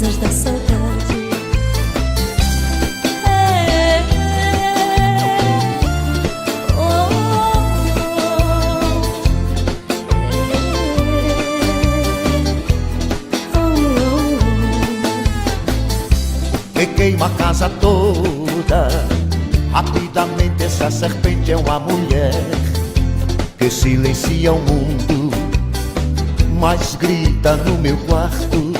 asas da saudade. Que queima a casa toda. Rapidamente essa serpente é uma mulher que silencia o mundo, mas grita no meu quarto.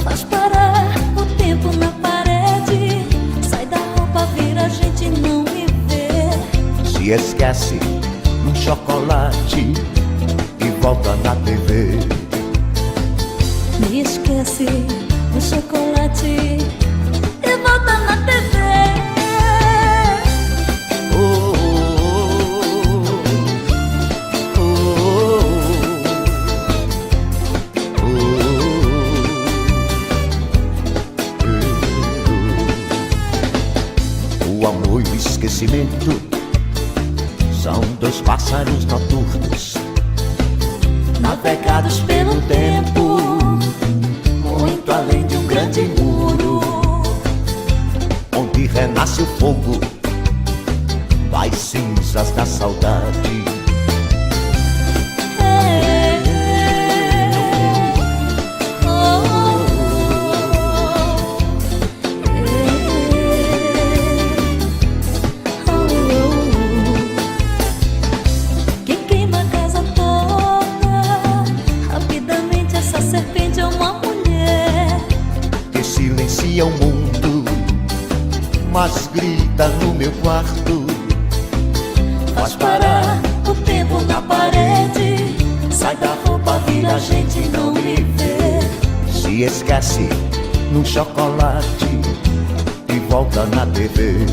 Faz parar o tempo na parede, sai da roupa, vira a gente não me vê. Se esquece num chocolate e volta na TV. Me esquece no chocolate e volta na TV. Oh, oh, oh, oh. O amor e o esquecimento são dois pássaros noturnos, Navegados pelo tempo, muito além de um grande muro, onde renasce o fogo das cinzas da saudade. Que queima a casa toda, rapidamente essa serpente é uma mulher Que silencia o mundo, mas grita no meu quarto. faz parar o tempo na parede, sai da roupa, vira a gente não me vê. Se esquece num chocolate e volta na TV.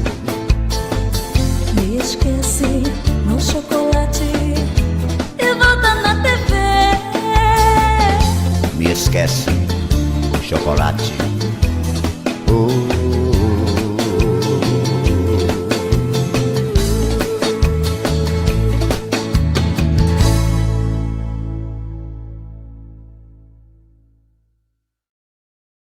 Me esquece no chocolate e volta na TV. Me esquece, chocolate. Oh.